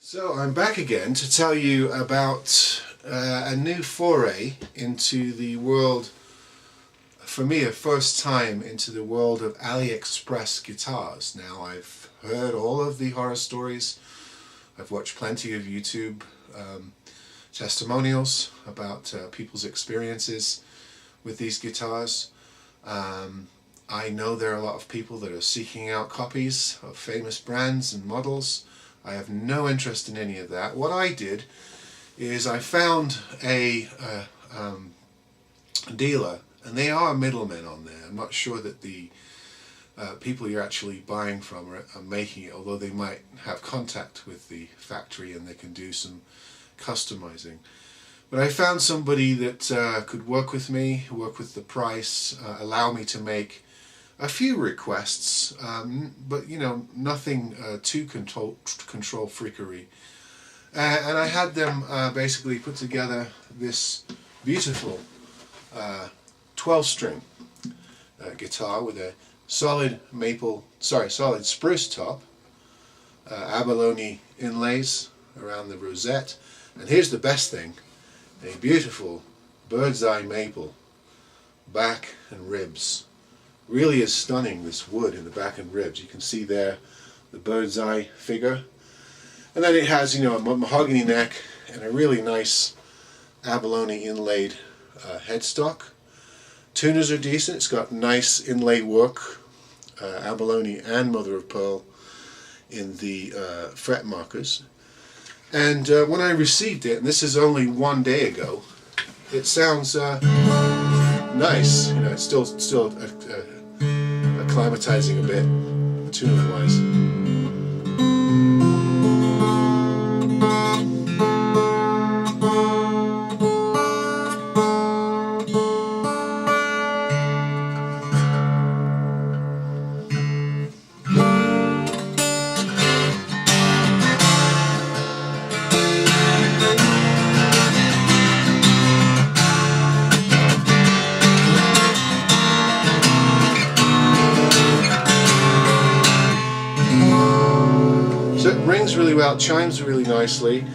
So I'm back again to tell you about a new foray into the world, for me a first time into the world of Aliexpress guitars. Now I've heard all of the horror stories, I've watched plenty of YouTube testimonials about people's experiences with these guitars. I know there are a lot of people that are seeking out copies of famous brands and models. I have no interest in any of that. What I did is I found a dealer, and they are middlemen on there. I'm not sure that the people you're actually buying from are making it, although they might have contact with the factory and they can do some customizing. But I found somebody that could work with me, work with the price, allow me to make a few requests, but you know, nothing too control freakery. And I had them basically put together this beautiful 12-string guitar with a solid spruce top, Abalone inlays around the rosette, and here's the best thing: a beautiful bird's eye maple back and ribs. Really is stunning, this wood in the back and ribs. You can see there the bird's eye figure, and then it has, you know, a mahogany neck and a really nice abalone inlaid headstock. Tuners are decent. It's got nice inlay work, abalone and mother of pearl in the fret markers. And when I received it, and this is only one day ago, it sounds nice. You know, it's still acclimatizing a bit, tuning wise. Rings really well, chimes really nicely.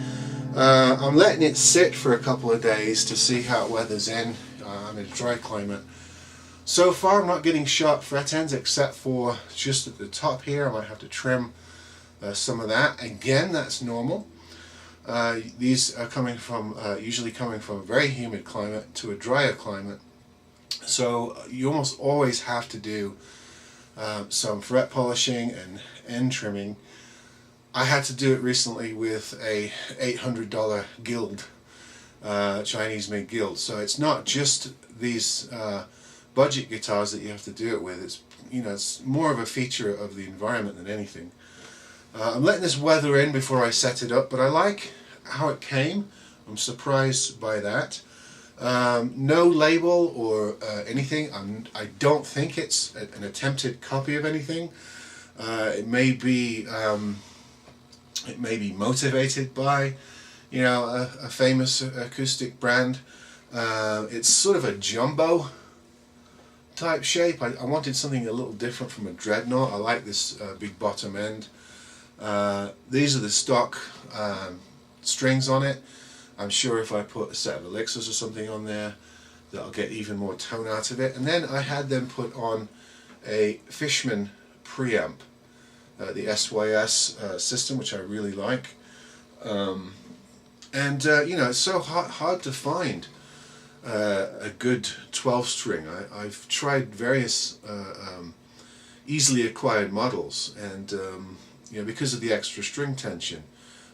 I'm letting it sit for a couple of days to see how it weathers in. I'm in a dry climate. So far I'm not getting sharp fret ends except for just at the top here. I might have to trim some of that. Again, that's normal. These are coming from usually coming from a very humid climate to a drier climate. So you almost always have to do some fret polishing and end trimming. I had to do it recently with a $800 guild, Chinese made guild. So it's not just these budget guitars that you have to do it with. It's, you know, it's more of a feature of the environment than anything. I'm letting this weather in before I set it up, but I like how it came. I'm surprised by that. No label or anything. I don't think it's an attempted copy of anything. It may be motivated by, you know, a famous acoustic brand. It's sort of a jumbo type shape. I wanted something a little different from a dreadnought. I like this big bottom end. These are the stock strings on it. I'm sure if I put a set of elixirs or something on there, that I'll get even more tone out of it. And then I had them put on a Fishman preamp. The SYS system, which I really like, you know, it's so hard to find a good 12-string. I've tried various easily acquired models, and you know, because of the extra string tension,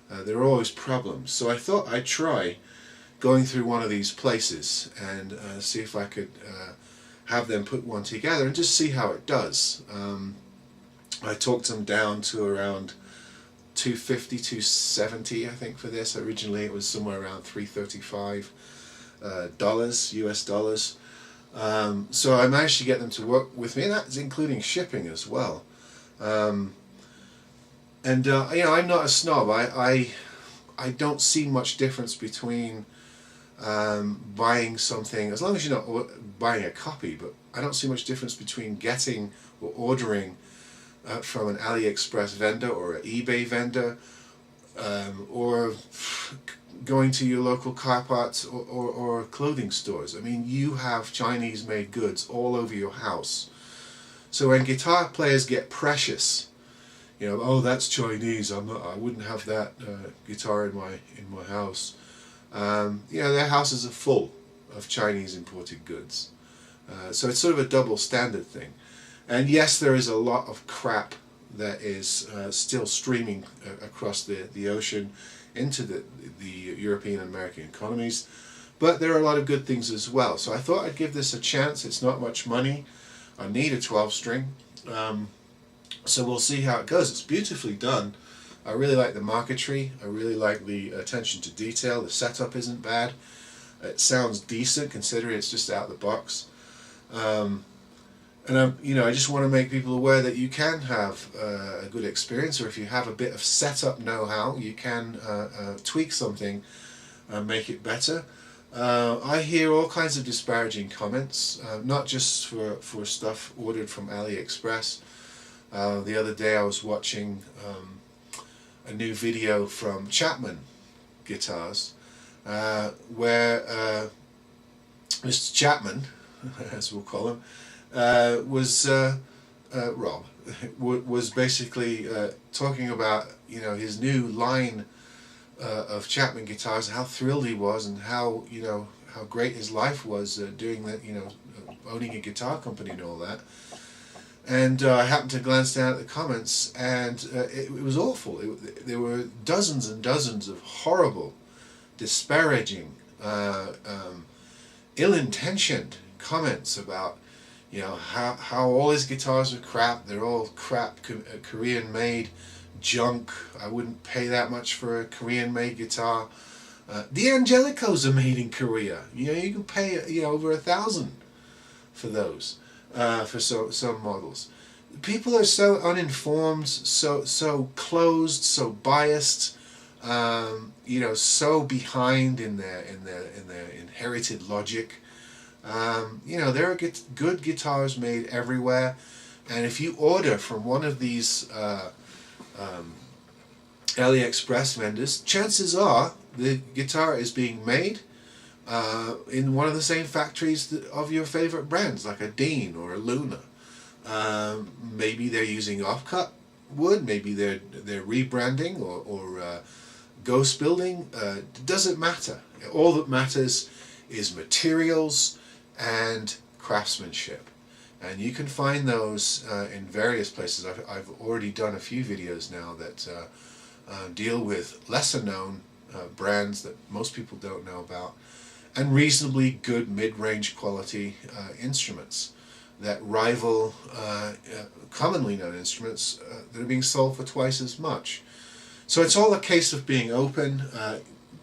there are always problems. So I thought I'd try going through one of these places and see if I could have them put one together and just see how it does. I talked them down to around $250, $270, I think, for this. Originally it was somewhere around $335 US dollars. So I managed to get them to work with me, and that's including shipping as well. You know, I'm not a snob. I don't see much difference between buying something, as long as you're not buying a copy, but I don't see much difference between getting or ordering from an AliExpress vendor or an eBay vendor or going to your local car parts or clothing stores. I mean, you have Chinese made goods all over your house. So when guitar players get precious, you know, oh, that's Chinese, I wouldn't have that guitar in my house. You know, their houses are full of Chinese imported goods. So it's sort of a double standard thing. And yes, there is a lot of crap that is still streaming across the ocean into the European and American economies, but there are a lot of good things as well. So I thought I'd give this a chance. It's not much money. I need a 12-string, so we'll see how it goes. It's beautifully done. I really like the marquetry. I really like the attention to detail. The setup isn't bad. It sounds decent considering it's just out of the box. And you know, I just want to make people aware that you can have a good experience, or if you have a bit of setup know-how, you can tweak something and make it better. I hear all kinds of disparaging comments, not just for stuff ordered from Aliexpress. The other day I was watching a new video from Chapman Guitars, where Mr. Chapman, as we'll call him, Rob was basically talking about, you know, his new line of Chapman guitars, how thrilled he was, and how, you know, how great his life was doing that, you know, owning a guitar company and all that. And I happened to glance down at the comments, and it was awful. There were dozens and dozens of horrible, disparaging, ill-intentioned comments about, you know, how all his guitars are crap. They're all crap, Korean-made junk. I wouldn't pay that much for a Korean-made guitar. The Angelicos are made in Korea. You know, you can pay, you know, over $1,000 for those, for some models. People are so uninformed, so closed, so biased. You know, so behind in their inherited logic. You know, there are good guitars made everywhere, and if you order from one of these Aliexpress vendors, chances are the guitar is being made in one of the same factories of your favorite brands, like a Dean or a Luna. Maybe they're using offcut wood, maybe they're rebranding or ghost building. It doesn't matter. All that matters is materials and craftsmanship, and you can find those in various places. I've already done a few videos now that deal with lesser known brands that most people don't know about, and reasonably good mid-range quality instruments that rival commonly known instruments that are being sold for twice as much. So it's all a case of being open,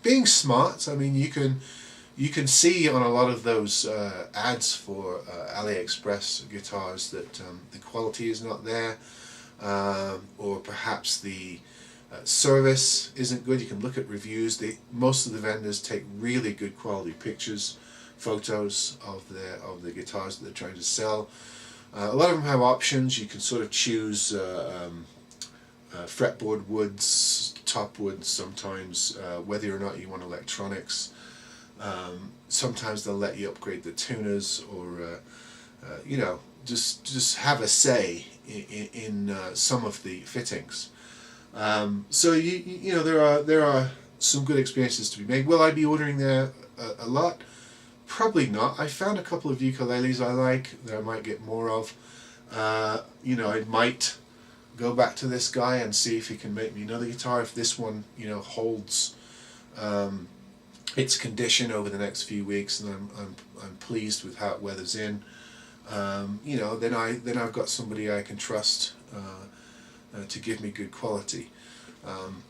being smart. I mean, you can see on a lot of those ads for Aliexpress guitars that the quality is not there, or perhaps the service isn't good. You can look at reviews. Most of the vendors take really good quality pictures, photos of the guitars that they're trying to sell. A lot of them have options. You can sort of choose fretboard woods, top woods sometimes, whether or not you want electronics. Sometimes they'll let you upgrade the tuners, or you know, just have a say in some of the fittings. So you know, there are some good experiences to be made. Will I be ordering there a lot? Probably not. I found a couple of ukuleles I like that I might get more of. You know, I might go back to this guy and see if he can make me another guitar. If this one, you know, holds its condition over the next few weeks, and I'm pleased with how it weathers in, you know, then I've got somebody I can trust to give me good quality.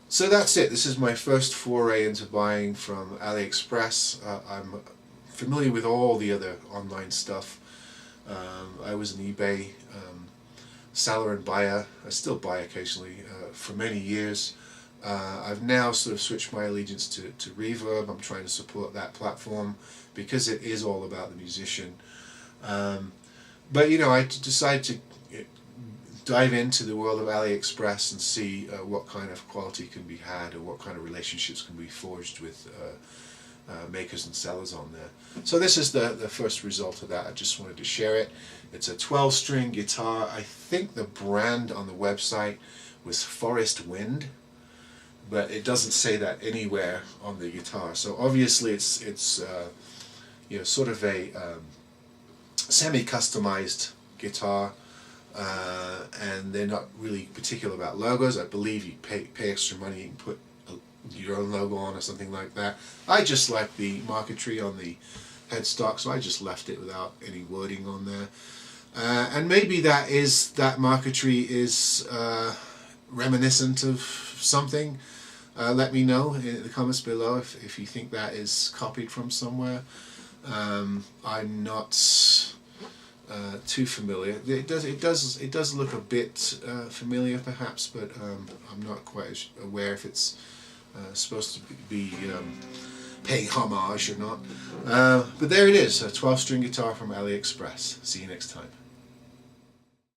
So that's it. This is my first foray into buying from Aliexpress. I'm familiar with all the other online stuff. I was an eBay seller and buyer. I still buy occasionally for many years. I've now sort of switched my allegiance to Reverb. I'm trying to support that platform because it is all about the musician. But you know, I decided to dive into the world of Aliexpress and see what kind of quality can be had, or what kind of relationships can be forged with makers and sellers on there. So this is the first result of that. I just wanted to share it. It's a 12-string guitar. I think the brand on the website was ForestWind, but it doesn't say that anywhere on the guitar. So obviously it's you know, sort of a semi-customized guitar, and they're not really particular about logos. I believe you pay extra money, you can put your own logo on or something like that. I just like the marquetry on the headstock, so I just left it without any wording on there. And maybe that marquetry is reminiscent of something. Let me know in the comments below if you think that is copied from somewhere. I'm not too familiar. It does look a bit familiar perhaps, but I'm not quite aware if it's supposed to be paying homage or not. But there it is, a 12-string guitar from Aliexpress. See you next time.